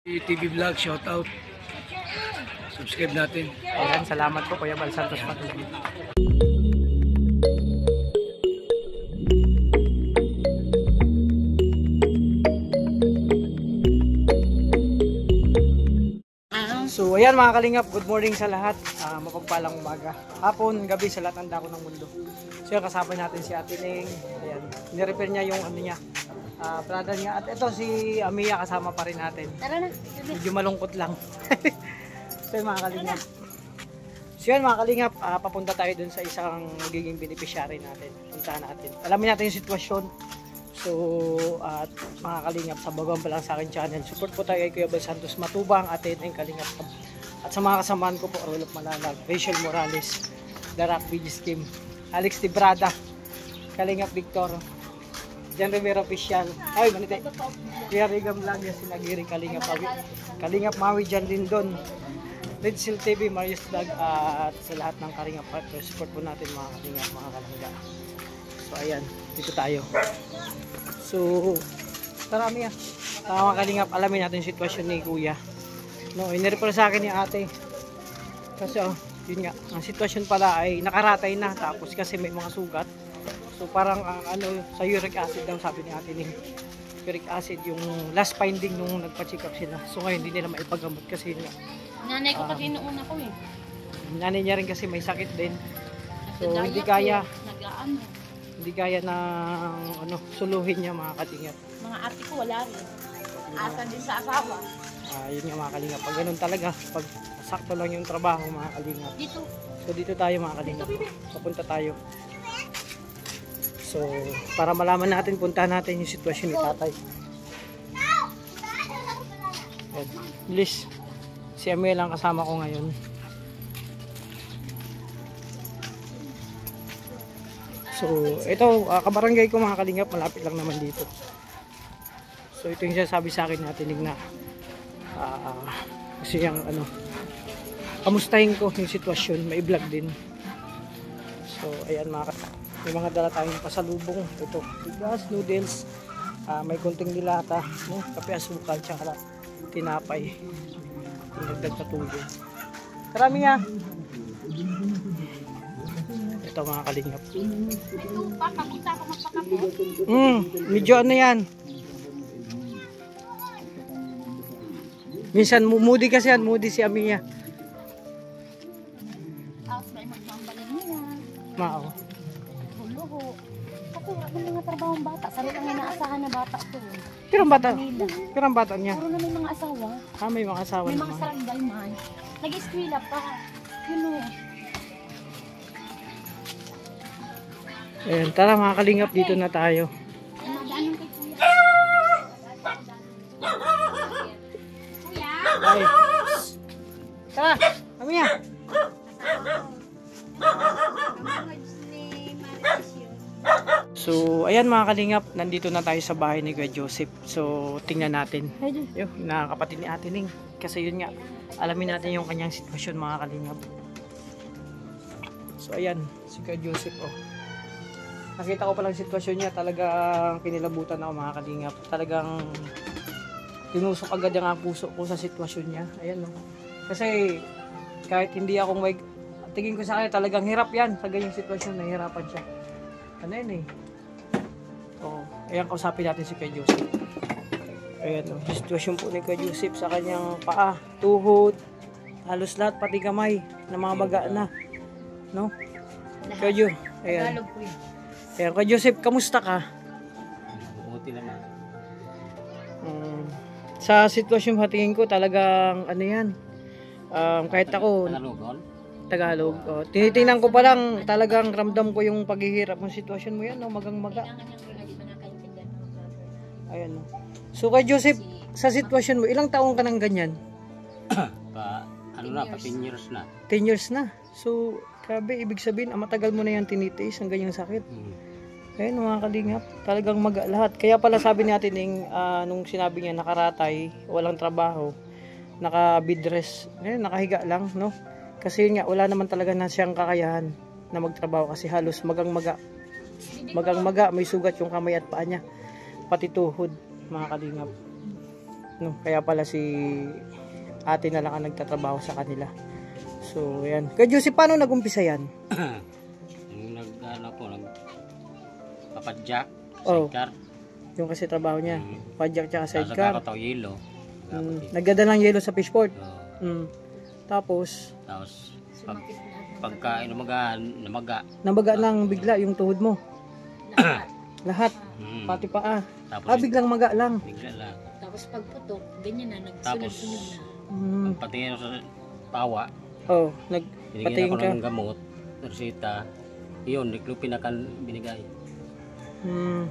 TV Vlog, shout out. Subscribe natin. Ayan, salamat po Kuya Bal Santos Patuloy. So ayan mga kalingap, good morning sa lahat. Mapagpalang umaga, hapon, gabi sa lahat ng dako ng mundo. So yun, kasama natin si Ate Ning. Ayan, nirepair niya yung ano niya, brother niya. At ito si Amiya, kasama pa rin natin. Tara na. Medyo malungkot lang. So yun mga kalingap. So yun mga kalingap, papunta tayo dun sa isang magiging beneficiary natin. Puntahan natin. Alamin natin yung sitwasyon. So, at mga kalingap, sa bagong pa lang sa akin channel, support po tayo kay Kuya Bal Santos Matubang, Ate Ning Kalingap. At sa mga kasamaan ko po, Rolop Malalag, Rachel Morales, The Rock Bigis Team, Alex Tibrada, Kalingap Victor, Jan Rivera Official, ay manite, Kuya Rigam lang yung sinagiri, Kalingap Mawi, Kalingap Mawi, Jan Lindon, Red Seal TV, Marius Vlog, at sa lahat ng Kalingap partners, support po natin mga kalingap, mga kalangga. So ayan, dito tayo. So, marami mga kalingap, alamin natin yung sitwasyon ni Kuya. No, inireport sa akin ni Ate. Kasi yun nga, ang sitwasyon pala ay nakaratay na, tapos kasi may mga sugat. So parang sa uric acid daw sabi ni Ate Ning. Uric acid yung last finding nung nagpa-check up sila. So ngayon hindi nila maipagamot kasi yun nga. Nanay ko kasi noon ako eh. Nanay niya rin kasi may sakit din. So hindi kaya. Hindi kaya ng suluhin niya mga kalingap. Mga ate ko wala rin. Asa din sa asawa. Yun nga mga kalingap. Pag ganun talaga, pag sakto lang yung trabaho mga kalingap. Dito. So dito tayo mga kalingap. Papunta tayo. So para malaman natin, puntahan natin yung sitwasyon ni tatay. Please, si Amel lang kasama ko ngayon. So, ito, kabarangay ko mga kalingap, malapit lang naman dito. So, ito yung sabi sa akin natin na kasi yung kamustahin ko yung sitwasyon, may vlog din. So, ayan may mga dala tayong pasalubong. Ito, bigas, noodles, may kunting dilata, kape, asukal, tsaka tinapay. Dagdag na tubig. Karami nga. Ito mga kalingap. Medyo yan. Minsan moody kasi yan, moody si Amiya. Mao. Huluho. Ako wala mga trabaho ng bata. Sarili ang inaasahan na bata ko. Pero ang bata niya. Puro na may mga asawa. May mga asawa may naman. mga saranggal man. Nag-eskwela pa. Yun o. Ayan, tara mga kalingap, dito na tayo. Madaanan kay Kuya. Kuya? Ay. Tara, Amiya. So, ayan mga kalingap, nandito na tayo sa bahay ni Kuya Joseph. So, tingnan natin. Yung nakakapatid ni Ate Ning. Kasi yun nga, alamin natin yung kanyang sitwasyon mga kalingap. So, ayan, si Kuya Joseph. Nakita ko palang sitwasyon niya, talagang kinilabutan ako mga kalingap. Talagang tinusok agad ang puso ko sa sitwasyon niya. Ayan Kasi kahit hindi ako tingin ko sa kanya, talagang hirap yan sa ganyang sitwasyon, nahihirapan siya. Ano yun ayan, kausapin natin si Kuya Joseph. Ayan yung sitwasyon po ni Kuya Joseph sa kanyang paa, tuhod, halos lahat, pati kamay na mga baga na. No? Kuya Joseph, ayan. Ayan, Kuya Joseph, kamusta ka? Buti naman. Sa sitwasyon tingin ko talagang yan. Kahit ako Tagalog. Tinitingnan ko pa lang, talagang ramdam ko yung paghihirap ng sitwasyon mo yan, magang-maga. Ayan So Kuya Joseph, sa sitwasyon mo, ilang taong ka nang ganyan? Pa 10 years na. 10 years na. So, grabe, ibig sabihin, matagal mo na yan tinitiis ang ganyang sakit. Ayun mga kalingap, talagang maga lahat. Kaya pala sabi ni Ate Ning, nung sinabi niya nakaratay, walang trabaho, naka-bed rest, nakahiga lang, no? Kasi yun nga, wala naman talaga na siyang kakayahan na magtrabaho kasi halos magang-maga. Magang-maga, may sugat yung kamay at paa niya, pati tuhod, mga kalingap. no? Kaya pala si ate na lang ang nagtatrabaho sa kanila. So, ayan. Kaya Joseph, paano nag-umpisa yan? Yung papadyak, Oh. sidecar. Yung kasi trabaho niya. Padjak tsaka Sidecar. sidecar. Tapos yelo. Nagdala ng yelo sa fishport. Oh. Tapos, Tapos, Sumakit lahat ng pagka namaga. nabaga ng bigla yung tuhod mo. lahat. Lahat. Mm. Pati paa. Tapos, Biglang maga lang. bigla lang. Tapos pagputok, ganyan na, Tapos, nagsunod-sunod na. pagpatingin sa tawa, Oh, binigyan nagpatingin ako ka. ng gamot, resita. Yun, niklupin na kan binigay.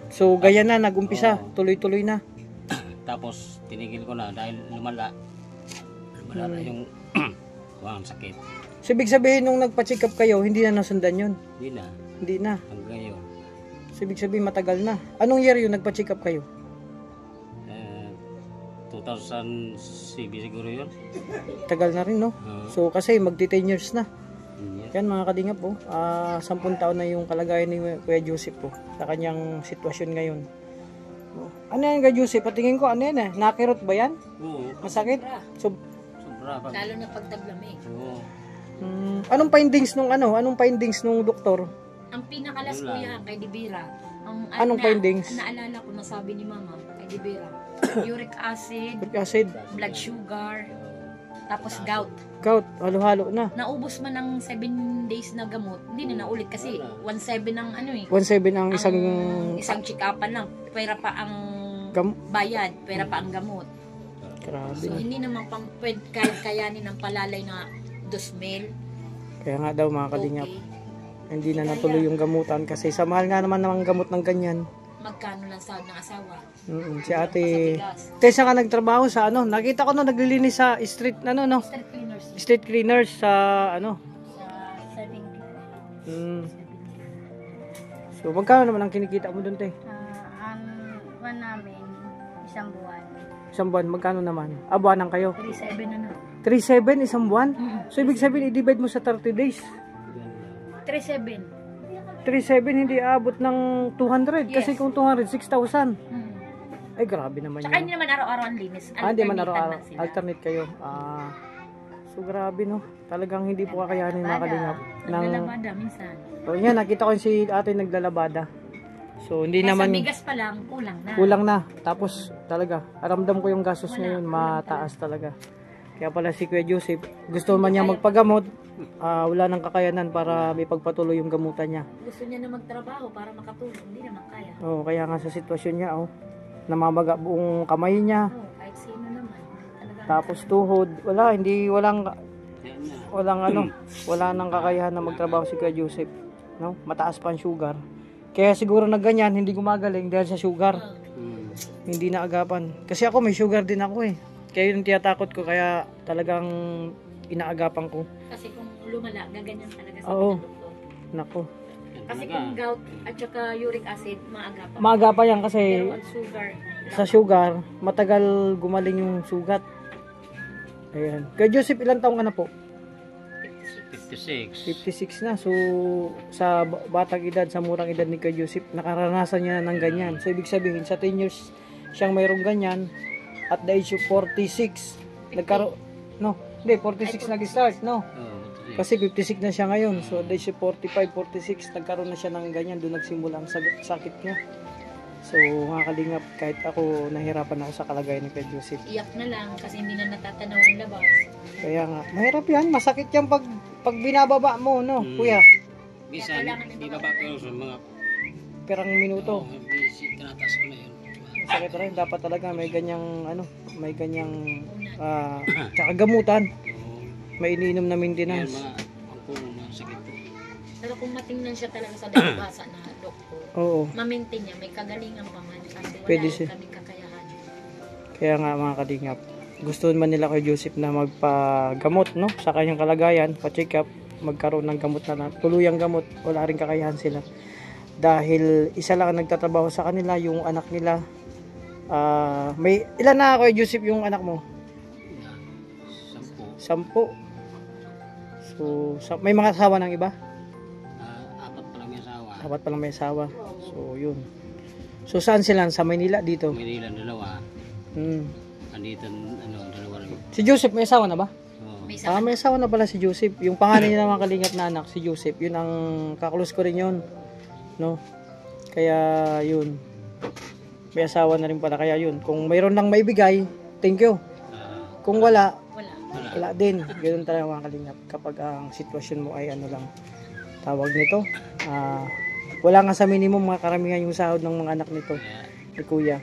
So, gaya na, nag-umpisa. Oo. Tuloy-tuloy na. Tapos, tinigil ko na dahil lumala. Lumala na yung ang sakit. So, ibig sabihin nung nagpa-check up kayo, hindi na nasundan yun. Hindi na, Hindi na. hanggang yun. So, ibig sabihin matagal na. Anong year yun nagpa-check up kayo? 2007 siguro yun. Tagal na rin, no? So, kasi magti 10 years na. Yeah. Yan mga kalingap po. 10 taon na yung kalagayan ni Kuya Joseph po sa kanyang sitwasyon ngayon. Ano yan Kuya Joseph? Patingin ko, ano yan eh? Nakirot ba yan? Oo, Masakit? So, sobra. Lalo na pag taglamig. Oo. anong findings nung ano? Anong findings nung doktor? Ang pinakalas Yun lang. kuya kay Dibira, Anong findings? Naalala ko na sabi ni mama kay Dibira, uric acid, Uric acid, blood sugar, tapos gout. gout, halo-halo na. Naubos man ng 7 days na gamot, hindi na naulit kasi 1.7 ang ano eh. 1.7 ang isang Isang check-upan lang, pera pa ang bayad, pera pa ang gamot. grabe. So hindi naman pang pwede kayanin ng palalay na 2,000. Kaya nga daw mga kalingap, Okay. hindi na natuloy yung gamutan kasi sa mahal nga naman ng gamot ng ganyan. Magkano lang sahod ng asawa? Si ate, Pasatigas. Tessa ka nagtrabaho sa ano, nakita ko na naglilinis sa street, ano no, Street cleaners street cleaners sa ano. sa 7. So magkano naman ang kinikita mo doon te? Ang buwan namin, isang buwan. Isang buwan, magkano naman? Buwanan kayo? 3.7 na na. 3.7 isang buwan? So ibig sabihin i-divide mo sa 30 days. 3.7. 3.7 hindi aabot ng 200 kasi Yes. kung 200, 6,000. Ay grabe naman Tsaka yun. hindi naman araw-araw ang linis. Hindi man Alternatean araw-araw. lang sila. Alternate kayo. So grabe no. Talagang hindi po kakayanin mga kalingap. Naglalabada minsan. So yan, nakita ko si ate naglalabada. So hindi Kaya naman sa bigas pa lang, kulang na. kulang na. Tapos talaga, aramdam ko yung gastos ngayon, kulang mataas talaga. Kaya pala si Kuya Joseph, gusto man niya magpagamot, wala nang kakayanan para may pagpatuloy yung gamutan niya. Gusto niya na magtrabaho para makatulong. Hindi naman kaya. Kaya nga sa sitwasyon niya, namamaga buong kamay niya. Kahit sino naman. Talaga. Tapos tuhod, wala nang kakayahan na magtrabaho si Kuya Joseph. No? Mataas pa ang sugar. Kaya siguro na ganyan, hindi gumagaling dahil sa sugar. Hindi na agapan. Kasi ako may sugar din ako eh. Kaya yun tinatakot ko, kaya talagang inaagapan ko. Kasi kung lumala, gaganyan talaga sa Oo. mga doktor. Nako. Kasi kung gout at saka uric acid, maaga pa. Maaga pa yan Pero kasi ang sugar, sa sugar, matagal gumaling yung sugat. Ayan. Kaya Joseph, ilang taong ka na po? 56. 56 na. So, sa batang edad, sa murang edad ni Kuya Joseph, nakaranasan niya ng ganyan. So, ibig sabihin, sa 10 years siyang mayroong ganyan, at the age of 46, nagkaroon, no, hindi, 46 nag-start, no? Kasi 56 na siya ngayon. So, at the age of 45, 46, nagkaroon na siya ng ganyan. Doon nagsimula ang sakit niya. So, mga kalingap, kahit ako, nahirapan ako sa kalagayan ni Kuya Joseph. iyak na lang kasi hindi na natatanaw ang labas. Kaya nga, mahirap yan. Masakit yan pag binababa mo, no, Kuya? Bisan, di ba pero sa mga Perang minuto. tinatas ko na yun. Sakit rin. Dapat talaga may ganyang, tsaka gamutan. May iniinom na Yan maintenance. mga ang puno na sakit ko. Pero kung matingnan siya talaga sa dalubhasa na doktor, Oo. ma-maintain niya, may kagalingan pa man kasi wala Pwede rin siya. kami kakayahan. Kaya nga mga kalingap, gusto man nila kay Joseph na magpagamot, no? Sa kanyang kalagayan, pa-check up, magkaroon ng gamot na tuluyang gamot, wala rin kakayahan sila. Dahil isa lang ang nagtatrabaho sa kanila, yung anak nila. May ilan na kay Joseph yung anak mo? 10. 10. So, may mga asawa ng iba? 4 pa lang yung asawa. Dapat pa lang may asawa. So, yun. So, saan sila? Sa Maynila dito? Manila, dalawa. Andito, dalawa rin. Si Joseph, may asawa na ba? Oo. May isa May asawa na pala si Joseph. Yung pangalan niya naman kalingap na anak, si Joseph. Yun ang kaklose ko rin yun. No? Kaya yun. May asawa na rin pala. Kaya yun. Kung mayroon lang maibigay, thank you. Kung wala, wala. wala din. Ganun talaga mga kalingap. Kapag ang sitwasyon mo ay ano lang, tawag nito, wala nga sa minimum mga karamihan yung sahod ng mga anak nito ni Kuya.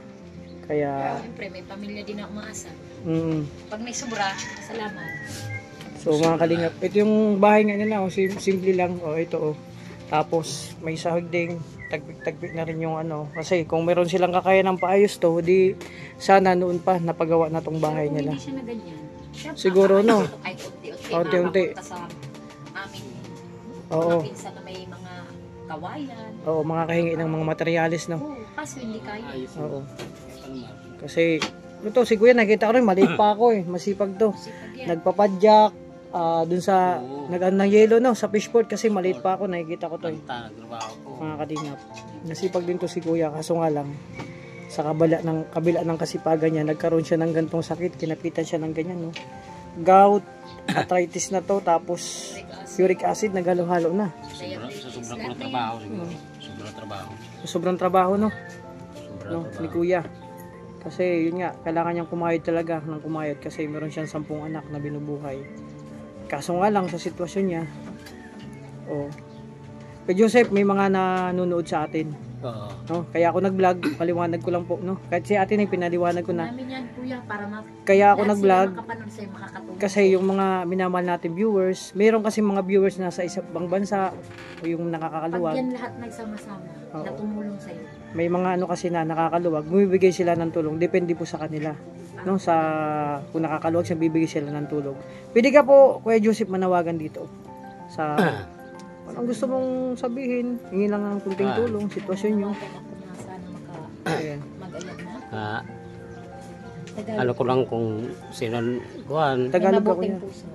Kaya, Siyempre, may pamilya din ako umaasa. mm, Pag may sobra, salamat. so mga kalingap, ito yung bahay nga nila, oh, simple lang, oh, ito, oh. Tapos, may sahod ding, tagpik-tagpik na rin yung ano, kasi kung meron silang kakaya ng paayos to, di sana noon pa napagawa na tong bahay Pero kung nila. hindi siya na ganyan, siyempre, Siguro, no? Kahit unti-unti, Unti-unti. makapunta sa amin, Oo, mga pinsan na may mga kawayan. oo, mga kahingi ng mga materyales, no? Oo, kaso hindi kaya. Ayos. Oo. Kasi, ito, si Kuya, nakita ko rin, maliit pa ako eh, masipag to. Sipag yan. Nagpapadyak, dun sa, Oo. ng yelo, no, sa fishport, kasi maliit pa ako, nakikita ko to eh. Tanta, nagtrabaho ko. Mga kalingap. Nasipag din to si Kuya, kaso nga lang, sa kabila ng kasipagan niya, nagkaroon siya ng gantong sakit, kinapitan siya ng ganyan, no. Gout, arthritis na to, tapos uric acid, naghalo-halo na. Sa sobrang ko ng trabaho siguro. Sobrang trabaho. Sobrang trabaho, no, Sobrang no, ni Kuya. Kasi yun nga, kailangan niyang kumayod talaga ng kumayod kasi meron siyang 10 anak na binubuhay. Kaso nga lang sa sitwasyon niya, oh. Kay Joseph, may mga nanonood sa atin, Oo. no? Kaya ako nag-vlog, paliwanag ko lang po, no? Kahit si ate na pinaliwanag ko na. Namin yan, kuya, para Kaya ako lahat nag-vlog sila makapanood sa'yo, makakatulong. kasi yung mga minamahal natin viewers, meron kasi mga viewers na sa isang bansa o yung Pag nakakaluwag. yan lahat nagsama-sama, Oo. na tumulong sa'yo. May mga ano kasi na nakakaluwag, bumibigay sila ng tulong, depende po sa kanila. No, sa kung nakakaluwag siya, bibigay sila ng tulong. Pwede ka po, Kuya Joseph, manawagan dito sa anong gusto mong sabihin, hingi lang ng kunting tulong, sitwasyon nyo. Nawagan ako na sana Ayan. mag-ayag na. Tagalog. Ano ko lang kung sino kuhan, Tagalog ako Mabuting yan. puso.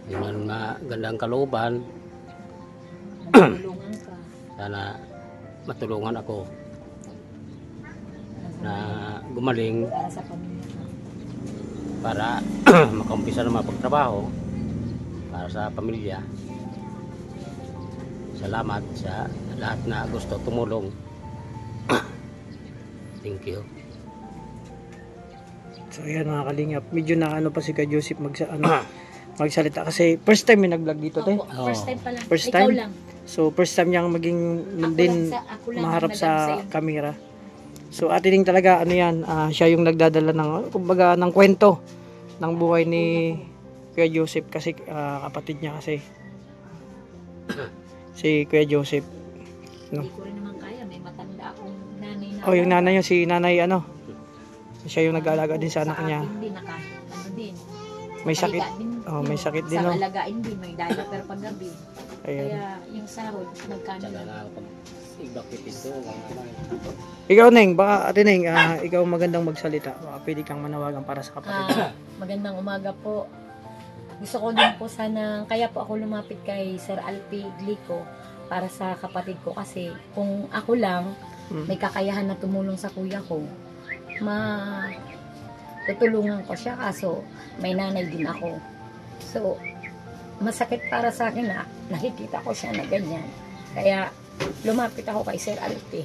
yung magandang kalooban, Tulungan ka. sana matulungan ako na gumaling Para sa pamilya mo. para makaumpisa na mapagtrabaho para sa pamilya. Salamat sa lahat na gusto tumulong. Thank you. So ayan mga kalingap, medyo na ano pa si Kuya Joseph magsalita kasi first time may nag-vlog dito tayo. Opo, first time pa lang. First Ikaw time? lang. So first time niyang maging din Ako lang maharap nag-ano sa sa'yo. camera. So Ate Ning talaga ano yan, siya yung nagdadala ng kumbaga ng kwento ng buhay ni Kuya Joseph kasi kapatid niya kasi si Kuya Joseph. Hindi ko rin naman kaya. May matanda akong nanay na. Oh, yung nanay niya si Nanay ano. Siya yung nag-aalaga din sa anak niya. Sa akin din, ano din. May sakit. Pahiga din. Oh, may sakit din, Sa no? alagain din. May diaper pag gabi. Ayun. Kaya yung sahod, magkano Tsaka lang. na pag ibakit ito, Ikaw Neng, baka Ate Neng, ikaw magandang magsalita. Baka pwede kang manawagan para sa kapatid. Magandang umaga po. Gusto ko din po sana, kaya po ako lumapit kay Sir Alpi Glico para sa kapatid ko kasi kung ako lang may kakayahan na tumulong sa kuya ko, tutulungan ko siya kaso may nanay din ako. So, masakit para sa akin na nakikita ko siya na ganyan. Kaya lumapit ako kay Sir Alpi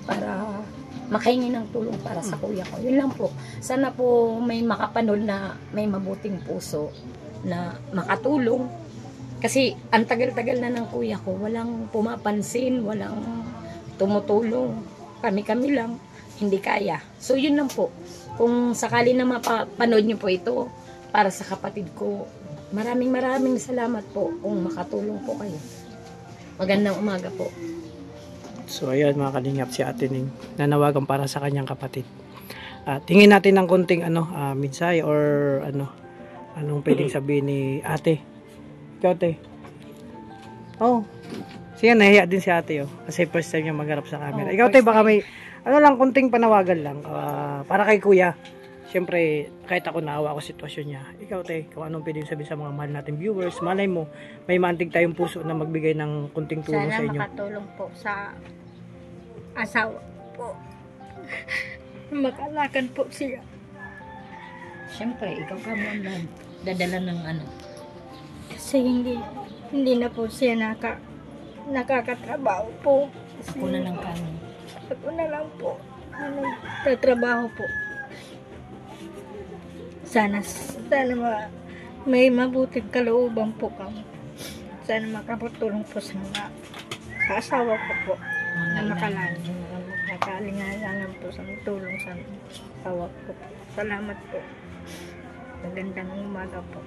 para makahingi ng tulong para sa kuya ko. Yun lang po. Sana po may makapanood na may mabuting puso na makatulong. Kasi ang tagal-tagal na ng kuya ko, walang pumapansin, walang tumutulong. Kami-kami lang, hindi kaya. So yun lang po. Kung sakali na mapapanood niyo po ito para sa kapatid ko, maraming salamat po kung makatulong po kayo. Magandang umaga po. So ayan mga kalingap, si Ate Ning nanawagan para sa kanyang kapatid. Tingin natin ng konting minsay or anong pwedeng sabihin ni Ate. Ikaw Ate. Oh. Siya nahiya din si Ate kasi first time niya magharap sa camera. Ikaw Ate, baka may konting panawagan lang para kay Kuya. Siyempre, kahit ako naawa ako sitwasyon niya. Ikaw Ate, kung anong pwedeng sabihin sa mga mahal nating viewers, malay mo, may maantig tayong puso na magbigay ng konting tulong sa Sana inyo. makatulong po sa asawa po. Makalakan po siya. Siyempre, ikaw ka mo ang dadala ng ano. Kasi hindi na po siya nakakatrabaho po. Kasi Ako na lang kami. ako na lang po. Tatrabaho po. Sana may mabuting kalooban po kami. Sana makapatulong po sa mga sa asawa ko po. Na makalingalangan po sa tulong sa asawa ko po. Salamat po. Magandang umaga po.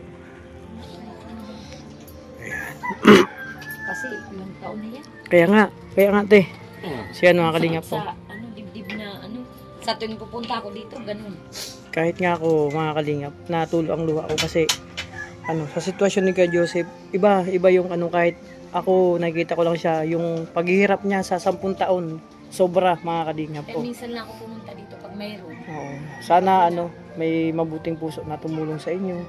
Kasi ilang taon na yan. Kaya nga te. Siya mga kalingap po. Sa dibdib na sa tuwing pupunta ako dito, ganun. Kahit nga ako mga kalingap, natulo ang luha ko kasi sa sitwasyon ni Kuya Joseph, iba yung kahit ako nakikita ko lang siya, yung paghihirap niya sa 10 taon, sobra mga kalingap Kaya po. minsan lang ako pumunta dito pag mayroon. Oo. Sana may mabuting puso na tumulong sa inyo.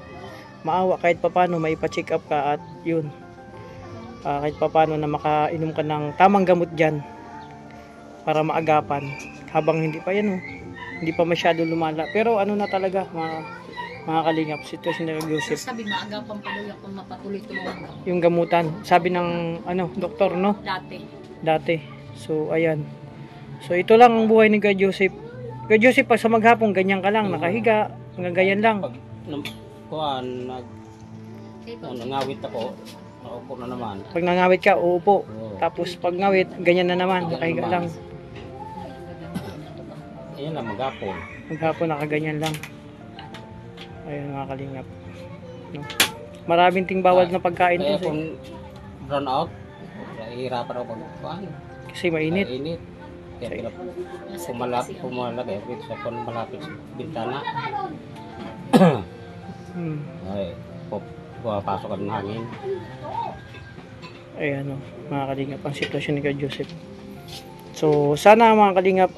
Maawa kahit papano may pa-check up ka at yun. Kahit papano na makainom ka ng tamang gamot diyan para maagapan habang hindi pa hindi pa masyado lumala. Pero na talaga mga kalingap, sitwasyon ni Kuya Joseph. Sabi maagapan pa daw kung mapatuloy tulungan ako. Yung gamutan, sabi ng doktor dati. So ayan. So ito lang ang buhay ni Kuya Joseph. Kuya Joseph, pag sa maghapon ganyan ka lang, nakahiga, ganyan lang. Pag nangawit ako, naupo na naman. Pag nangawit ka, uupo. Oo. Tapos pag ngawit, ganyan na naman, nakahiga lang. Ayan lang, maghapon. Maghapon nakaganyan lang. Ayun mga kalingap. No? Maraming ting bawal na pagkain Kaya to. kung run out, nahihirapan ako pagkuhan. Kasi mainit. Mainit. Kaya pumalagay ako sa malapit sa bintana. Ay, pumapasok ang hangin. Ayan mga kalingap, ang sitwasyon ni Kuya Joseph. So sana mga kalingap,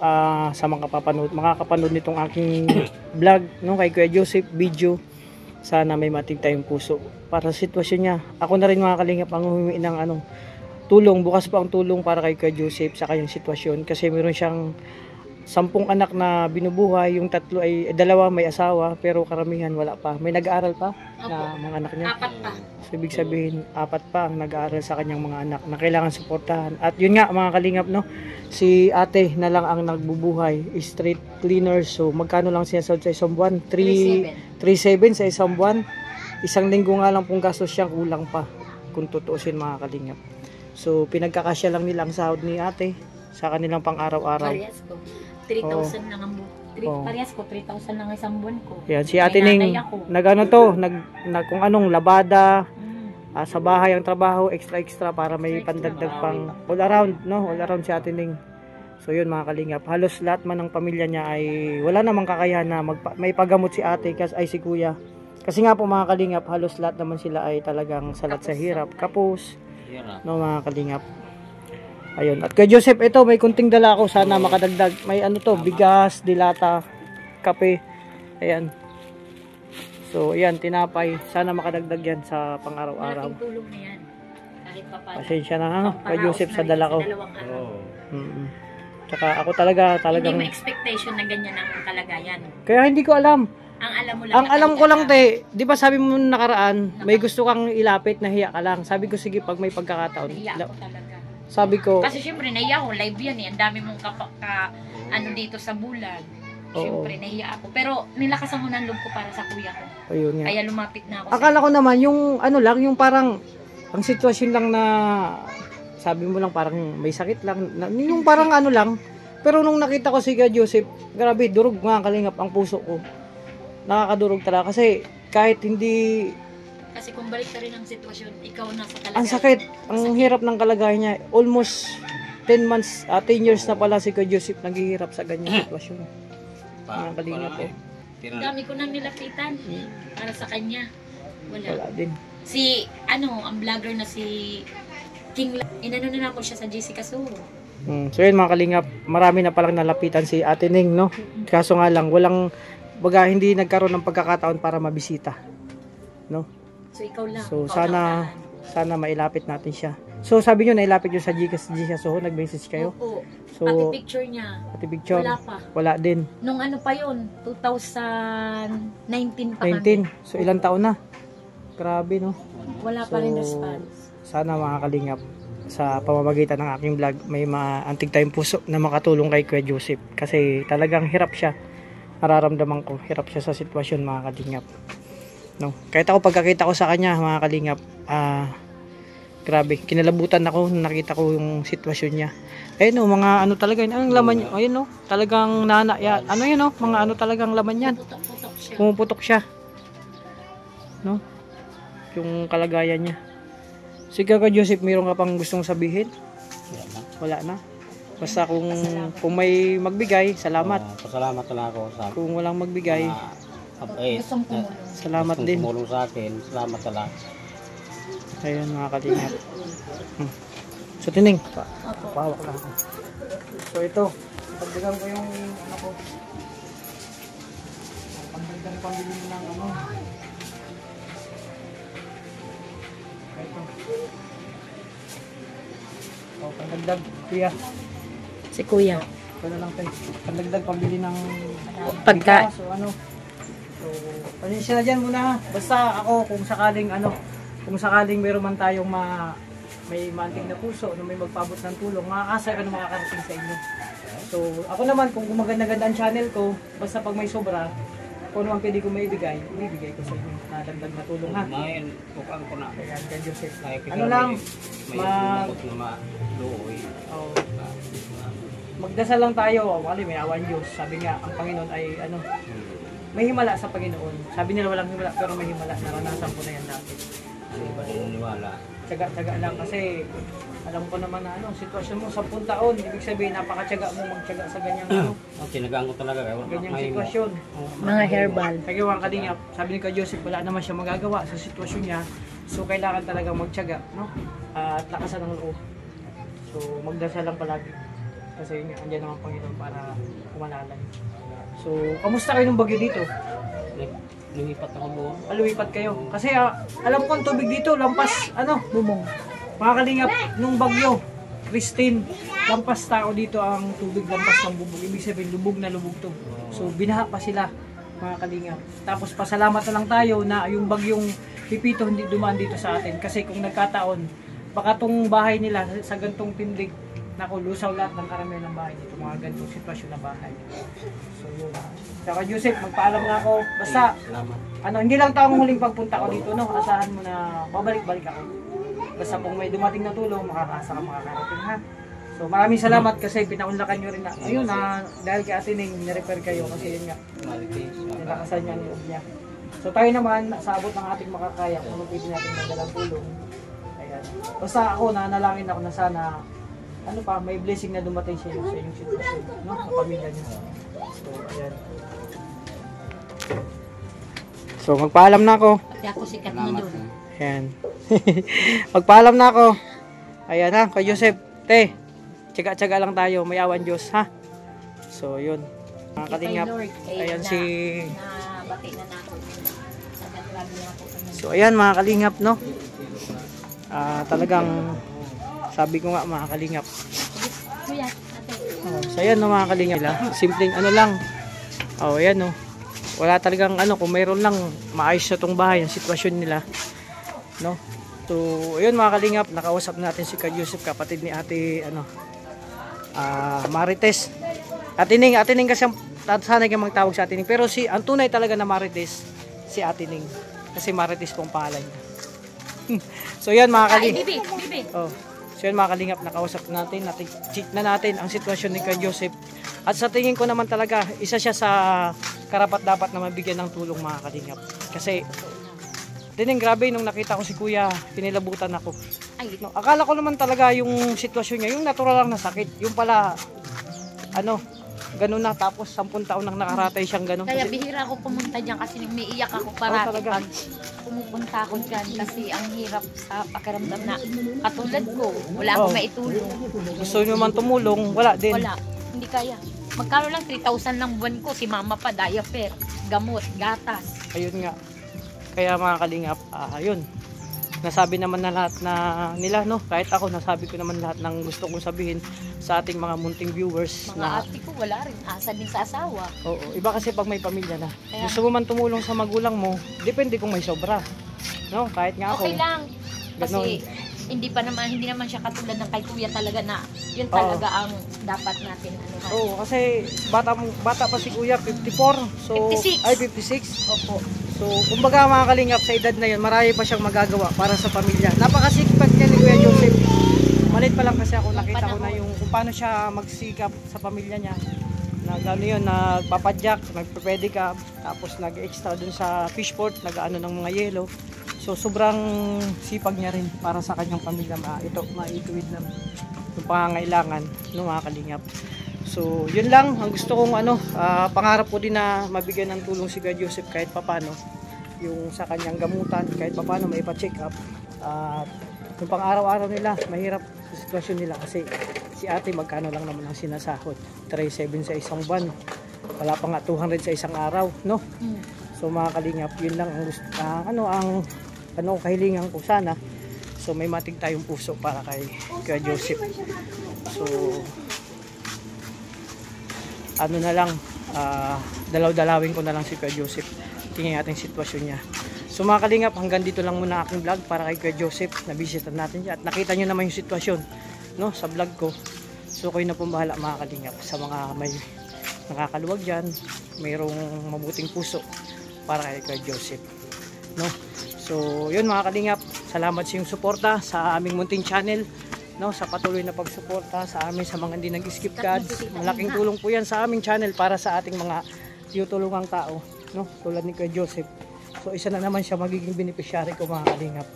sa makakapanood nitong aking vlog kay Kuya Joseph video, sana may matig tayong puso para sa sitwasyon niya. Ako na rin mga kalingap ang humingi ng tulong, bukas pa ang tulong para kay Kuya Joseph sa kanyang sitwasyon kasi meron siyang 10 anak na binubuhay, yung 3 ay 2 may asawa pero karamihan wala pa. May nag-aaral pa na mga anak niya. 4 pa. So, ibig sabihin 4 pa ang nag-aaral sa kanyang mga anak na kailangan suportahan. At yun nga mga kalingap si ate na lang ang nagbubuhay, street cleaner. So magkano lang sinasahod sa isang buwan? 3.7 sa isang buwan. Isang linggo nga lang pong gastos siya, kulang pa kung tutuusin mga kalingap. So pinagkakasya lang nila ang sahod ni ate sa kanilang pang araw-araw. Parehas ko. 3,000 lang ang parehas ko, 3,000 lang isang buwan ko. Yan, si ate Ning kung anong labada, sa bahay ang trabaho, extra para may pandagdag pang all around si ate Ning. So yun mga kalingap, halos lahat man ng pamilya niya ay wala namang kakayahan na may pagamot si ate si kuya. Kasi nga po mga kalingap, halos lahat naman sila ay talagang salat sa hirap, kapos. Mga kalingap. Ayun. At kay Joseph, ito may kunting dala ako, sana makadagdag. May bigas, dilata, kape. Ayan. So, ayan, tinapay. Sana makadagdag yan sa pang-araw-araw. Malaking tulong na yan. Kahit pa paano. Pasensya na kay Joseph sa dala ko. Tsaka ako talagang Hindi mo expectation na ganyan ang kalagayan. Kaya hindi ko alam. Ang alam mo lang. Ang alam ko lang, di ba sabi mo nakaraan, may gusto kang ilapit, nahiya ka lang. Sabi ko, sige, pag may pagkakataon. Nahiya ako talaga. Sabi ko, Kasi syempre, nahiya ako. Live yan eh. Ang dami mong dito sa bulan. Syempre, nahiya ako. Pero nilakasan mo ng loob ko para sa kuya ko. ayun nga. Kaya lumapit na ako. Akala ko naman, yung yung parang, ang sitwasyon lang na, sabi mo lang parang may sakit lang, yung parang lang. Pero nung nakita ko si Kuya Joseph, grabe, durog mga kalingap ang puso ko. Nakakadurog talaga kasi kahit hindi. Kasi kung balik ka rin ang sitwasyon, ikaw nasa kalagayan. Ang sakit, ang hirap ng kalagayan niya. Almost 10 years na pala si Kuya Joseph naghihirap sa ganyang sitwasyon. Mga kalingap po. Dami ko nang nilapitan para sa kanya. Wala din. Ang vlogger na si King, inano na ako siya sa Jessica Suro. So yun mga kalingap, marami na palang nalapitan si Ate Ning, Kaso nga lang, hindi nagkaroon ng pagkakataon para mabisita. So ikaw lang. So sana mailapit natin siya. So sabi nyo, nailapit nyo sa Gcash, so nag-message kayo? Opo. So, Pati picture niya. pati picture? Wala pa. Wala din. Nung ano pa yun, 2019 pa 19. kami. So ilang taon na? Grabe, no? Wala pa rin response. Sana mga kalingap, sa pamamagitan ng aking vlog, may maantig tayong puso na makatulong kay Kuya Joseph. Kasi talagang hirap siya. Nararamdaman ko, hirap siya sa sitwasyon mga kalingap. No? Kahit ako pagkakita ko sa kanya mga kalingap, grabe, kinalabutan ako nung nakita ko yung sitwasyon niya. Ayun no, mga ano talaga yun, anong laman yun, ayun no, talagang ya, ano yun no, mga ano talagang laman yan. Putok-putok siya. Pumuputok siya. No? Yung kalagayan niya. Sige ka Joseph, mayroon ka pang gustong sabihin? Wala na. Basta kung may magbigay, salamat. Pasalamat na ako sa Kung walang magbigay, Gustong tumulong. salamat din. tumulong sa akin. Salamat na lang. Ayun mga kalingap. So Tining, pahawak lang ako. So ito, pagdagan ko yung ano ko. Pagdagan pambili mo ng ano. Ito. O, pagdagdag, kuya. Si Kuya. Ito na lang tayo. Pagdagdag pambili ng Pagka- bigas o ano. So, pasensya na dyan muna ha. Basta ako kung sakaling ano, kung sakaling meron man tayong may manting na puso, no, may magpabot ng tulong, makakasay ka na makakarating sa inyo. So, ako naman, kung gumaganda-ganda ang channel ko, basta pag may sobra, kung naman pwede ko maibigay ko sa inyo na dagdag na tulong ha. Main, tukang ko na. Kaya, kay Joseph. Ay, Ano lang, may mag- lumabot na maluoy. oh, magdasal lang tayo, wali may awan Diyos. Sabi nga, ang Panginoon ay ano, may himala sa Panginoon. Sabi nila walang himala, pero may himala. Naranasan ko na yan dati. Hindi ba naniniwala? Tsaga-tsaga lang kasi alam ko naman na ano, sitwasyon mo 10 taon, ibig sabihin napakatsaga mo magtsaga sa ganyang ano, Tinagaan ko talaga. ganyang May sitwasyon. Mga herbal. Kaya ang kalingap, sabi ni Ka Joseph, wala naman siya magagawa sa sitwasyon niya. So kailangan talagang magtsaga, no? At lakasan ng loob. So magdasal lang palagi. Kasi yun nga, andyan naman Panginoon para kumalalay. So, kamusta kayo nung bagyo dito? Lumipat ako doon. Lumipat kayo. Kasi alam ko ang tubig dito, lampas, ano, Bumong. mga kalingap, nung bagyo, Christine, lampas tao dito ang tubig, lampas ng bubog. Ibig sabihin, lubog na lubog to. So, binaha pa sila, mga kalingap. Tapos, pasalamat na lang tayo na yung bagyong Pipito hindi dumaan dito sa atin. Kasi kung nagkataon, baka tong bahay nila sa gantong tindig, naku, lusaw lahat ng karamihan ng bahay dito. Mga gantong sitwasyon na bahay. So, yun. Saka Joseph, magpaalam na ako. Basta, Salamat. ano, hindi lang taong huling pagpunta ko dito, no? Asahan mo na babalik-balik ako. Basta kung may dumating na tulong, makakasa ka makakarating, ha? So, maraming salamat kasi pinaunlakan nyo rin na, ayun na, dahil kay Ate Ning, nirepair kayo kasi yun nga, Marites. nilakasan niya ang loob niya. So, tayo naman, sa abot ng ating makakaya, kung ano pwede natin madalang tulong. Ayan. Basta ako, nanalangin ako na sana, ano pa, may blessing na dumating sa iyo, sa inyong sitwasyon, no? Sa pamilya niyo. So, ayan. So, magpaalam na ako. Pati ako sikat na doon. Ayan. Magpaalam na ako. Ayan ha, kay Joseph. Te, tsaga-tsaga lang tayo. May awan Diyos, ha? So, yun. Mga kalingap. Ayan si... Nabati na ako. Nagkaklagi na ako. So, ayan mga kalingap, no? Talagang... Sabi ko nga, mga kalingap. Kuya, ate. So, ayan no, mga kalingap. Simpleng ano lang. Ayan no. Wala talagang ano, kung mayroon lang, maayos na tong bahay, ang sitwasyon nila. No? So, ayun mga kalingap, nakausap natin si Ka Joseph, kapatid ni Ate, ano, Marites. Ate Ning kasi sanay ka magtawag sa Ate Ning. Pero ang tunay talaga na Marites, si Ate Ning. Kasi Marites pong pangalan niya. So, yan mga Ay, kalingap. bibi. Oh. So yun mga kalingap, nakausap natin, check na natin ang sitwasyon ni Ka Joseph. At sa tingin ko naman talaga, isa siya sa karapat dapat na mabigyan ng tulong mga kalingap. Kasi, Tining, grabe, nung nakita ko si Kuya, pinilabutan ako. Ay, No, akala ko naman talaga yung sitwasyon niya, yung natural lang na sakit. Yung pala, ano, ganun na, tapos 10 taon nang nakaratay siyang ganun. kaya Kasi, bihira ako pumunta dyan kasi umiiyak ako Oh, parati talaga? pag pumupunta ako dyan kasi ang hirap sa pakiramdam na katulad ko, wala akong Oh. maitulong. gusto nyo man tumulong, wala din. Wala, hindi kaya. Magkano lang 3,000 lang buwan ko, si mama pa, diaper, gamot, gatas. Ayun nga. Kaya mga kalingap, ayun. nasabi naman na lahat na nila, no? Kahit ako, nasabi ko naman lahat ng gusto kong sabihin sa ating mga munting viewers. Mga Na, ate ko wala rin, asa din sa asawa. oo, iba kasi pag may pamilya na. Kaya- Gusto mo man tumulong sa magulang mo, depende kung may sobra. No? Kahit nga ako. Okay lang. Kasi Ganon. hindi naman siya katulad ng kay kuya talaga na yun Oo. talaga ang dapat natin anuhan. Oo, kasi bata pa si Kuya, 54. So, 56. Ay, 56. Opo. So, kumbaga mga kalingap, sa edad na yun, marami pa siyang magagawa para sa pamilya. Napakasikap niya ni Kuya Joseph. Malit pa lang kasi ako, nakita ko na yung kung paano siya magsikap sa pamilya niya. Nag-ano yun, nagpapadyak, nagpe-pedicab, tapos nag-extra dun sa fishport, nag-ano ng mga yelo. So, sobrang sipag niya rin para sa kanyang pamilya, maituwid na yung pangangailangan ng mga kalingap. So, yun lang ang gusto kong pangarap ko din na mabigyan ng tulong si Kuya Joseph kahit papano yung sa kanyang gamutan, kahit papano may pa-check up. At yung pang-araw-araw nila, mahirap sa sitwasyon nila kasi si ate magkano lang naman ang sinasahod. 3,700 sa isang buwan. Wala pa nga 200 sa isang araw, no? So mga kalingap, yun lang ang gusto, ang kahilingan ko sana. So may matig tayong puso para kay Kuya Joseph. So na lang, dalaw-dalawin ko na lang si Kuya Joseph. Tingnan natin sitwasyon niya. So mga kalingap, hanggang dito lang muna aking vlog para kay Kuya Joseph. Nabisitan natin siya at nakita nyo naman yung sitwasyon, no, sa vlog ko. So kayo na pong bahala mga kalingap, sa mga may nakakaluwag dyan, mayroong mabuting puso para kay Kuya Joseph, no. So yun mga kalingap, salamat sa iyong suporta sa aming munting channel, no, sa patuloy na pagsuporta sa amin, sa mga hindi nag-skip ads. Malaking tulong po yan sa aming channel para sa ating mga tinutulungang tao, no, tulad ni Kuya Joseph. So isa na naman siya magiging beneficiary ko mga kalingap,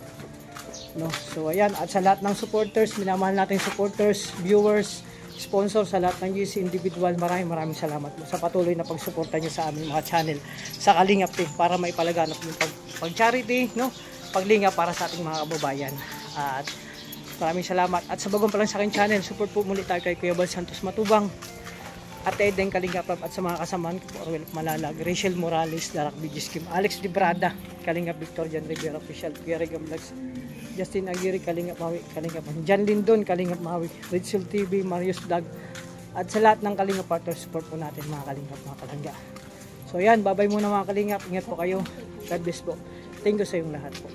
no. So ayan, at sa lahat ng supporters, minamahal natin supporters, viewers, sponsor, sa lahat ng GC individual, maraming salamat mo sa patuloy na pagsuporta niyo sa aming mga channel sa Kalingap Team para maipalaganap yung pag-charity, no, paglingap para sa ating mga kababayan. At maraming salamat. At sa bagong pa lang sa aking channel, support po muli tayo kay Kuya Bal Santos Matubang at Eden Kalingap, at sa mga kasamahan ko po, Orwell Malalag, Rachel Morales, Darak Bigis Kim, Alex Librada, Kalingap Victor, Jan Rivera Official, Kuya Regam Vlogs, Justin Aguirre, Kalingap Mawi, Kalingap Jan Lindon, Kalingap Mawi, Rachel TV, Marius Vlog, at sa lahat ng Kalingap partners, support po natin mga Kalingap, mga kalangga. So yan, babay muna mga Kalingap, ingat po kayo, God bless po, thank you sa yung lahat po.